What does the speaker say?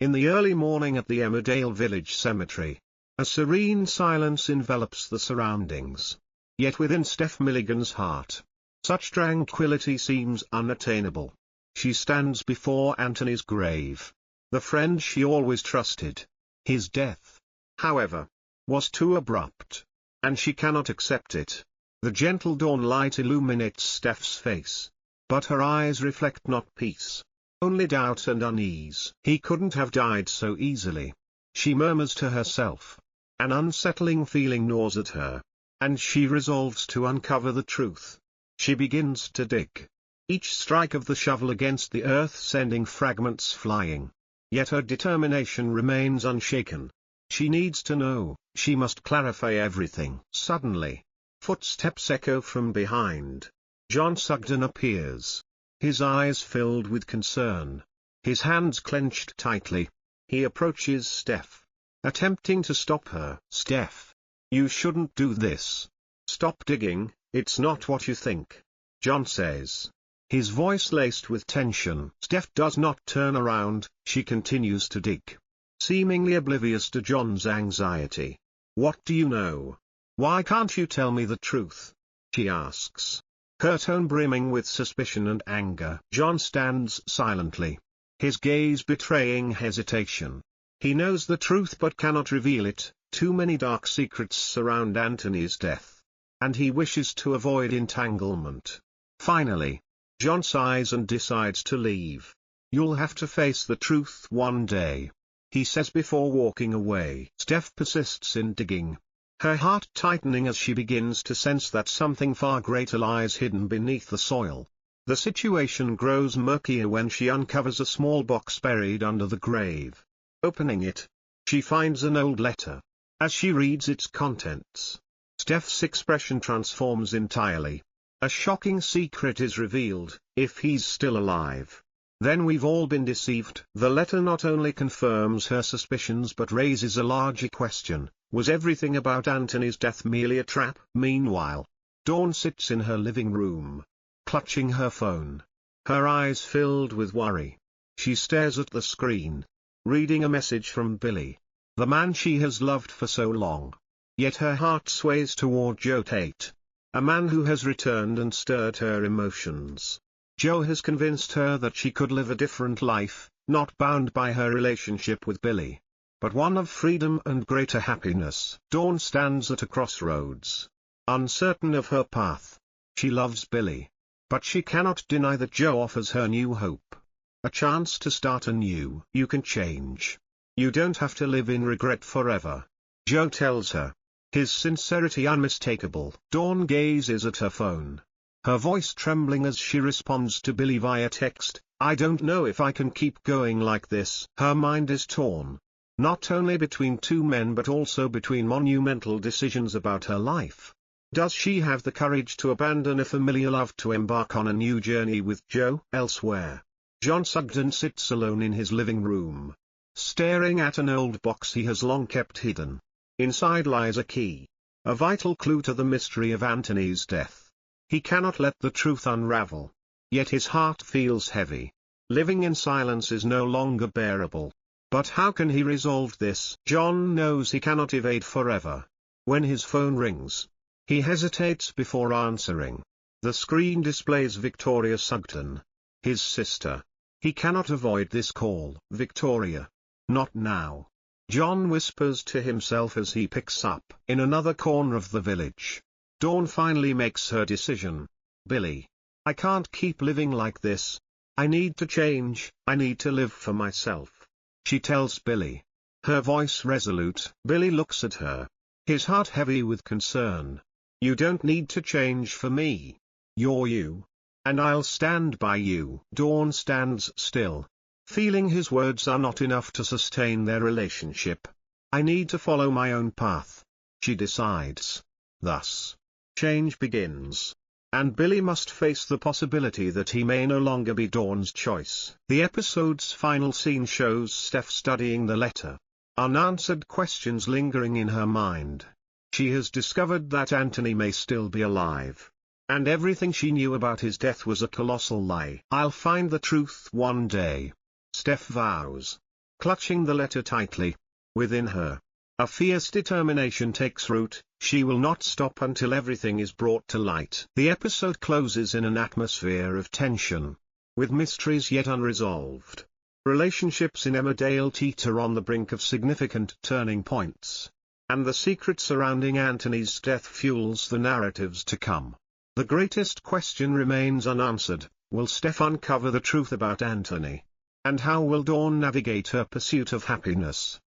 In the early morning at the Emmerdale village cemetery, a serene silence envelops the surroundings. Yet within Steph Milligan's heart, such tranquility seems unattainable. She stands before Anthony's grave, the friend she always trusted. His death, however, was too abrupt, and she cannot accept it. The gentle dawn light illuminates Steph's face, but her eyes reflect not peace, only doubt and unease. He couldn't have died so easily, she murmurs to herself. An unsettling feeling gnaws at her, and she resolves to uncover the truth. She begins to dig, each strike of the shovel against the earth sending fragments flying. Yet her determination remains unshaken. She needs to know, she must clarify everything. Suddenly, footsteps echo from behind. John Sugden appears, his eyes filled with concern, his hands clenched tightly. He approaches Steph, attempting to stop her. "Steph, you shouldn't do this. Stop digging, it's not what you think," John says, his voice laced with tension. Steph does not turn around, she continues to dig, seemingly oblivious to John's anxiety. "What do you know? Why can't you tell me the truth?" she asks, her tone brimming with suspicion and anger. John stands silently, his gaze betraying hesitation. He knows the truth but cannot reveal it. Too many dark secrets surround Anthony's death, and he wishes to avoid entanglement. Finally, John sighs and decides to leave. "You'll have to face the truth one day," he says before walking away. Steph persists in digging, her heart tightening as she begins to sense that something far greater lies hidden beneath the soil. The situation grows murkier when she uncovers a small box buried under the grave. Opening it, she finds an old letter. As she reads its contents, Steph's expression transforms entirely. A shocking secret is revealed: if he's still alive, then we've all been deceived. The letter not only confirms her suspicions but raises a larger question: was everything about Anthony's death merely a trap? Meanwhile, Dawn sits in her living room, clutching her phone, her eyes filled with worry. She stares at the screen, reading a message from Billy, the man she has loved for so long. Yet her heart sways toward Joe Tate, a man who has returned and stirred her emotions. Joe has convinced her that she could live a different life, not bound by her relationship with Billy, but one of freedom and greater happiness. Dawn stands at a crossroads, uncertain of her path. She loves Billy, but she cannot deny that Joe offers her new hope, a chance to start anew. "You can change. You don't have to live in regret forever," Joe tells her, his sincerity unmistakable. Dawn gazes at her phone, her voice trembling as she responds to Billy via text, "I don't know if I can keep going like this." Her mind is torn, not only between two men but also between monumental decisions about her life. Does she have the courage to abandon a familiar love to embark on a new journey with Joe? Elsewhere, John Sugden sits alone in his living room, staring at an old box he has long kept hidden. Inside lies a key, a vital clue to the mystery of Anthony's death. He cannot let the truth unravel, yet his heart feels heavy. Living in silence is no longer bearable. But how can he resolve this? John knows he cannot evade forever. When his phone rings, he hesitates before answering. The screen displays Victoria Sugden, his sister. He cannot avoid this call. "Victoria. Not now," John whispers to himself as he picks up. In another corner of the village, Dawn finally makes her decision. "Billy, I can't keep living like this. I need to change. I need to live for myself," she tells Billy, her voice resolute. Billy looks at her, his heart heavy with concern. "You don't need to change for me. You're you, and I'll stand by you." Dawn stands still, feeling his words are not enough to sustain their relationship. "I need to follow my own path," she decides. Thus, change begins, and Billy must face the possibility that he may no longer be Dawn's choice. The episode's final scene shows Steph studying the letter, unanswered questions lingering in her mind. She has discovered that Anthony may still be alive, and everything she knew about his death was a colossal lie. "I'll find the truth one day," Steph vows. clutching the letter tightly. Within her, a fierce determination takes root. She will not stop until everything is brought to light. The episode closes in an atmosphere of tension, with mysteries yet unresolved. Relationships in Emmerdale teeter on the brink of significant turning points, and the secret surrounding Anthony's death fuels the narratives to come. The greatest question remains unanswered: will Steph uncover the truth about Anthony? And how will Dawn navigate her pursuit of happiness?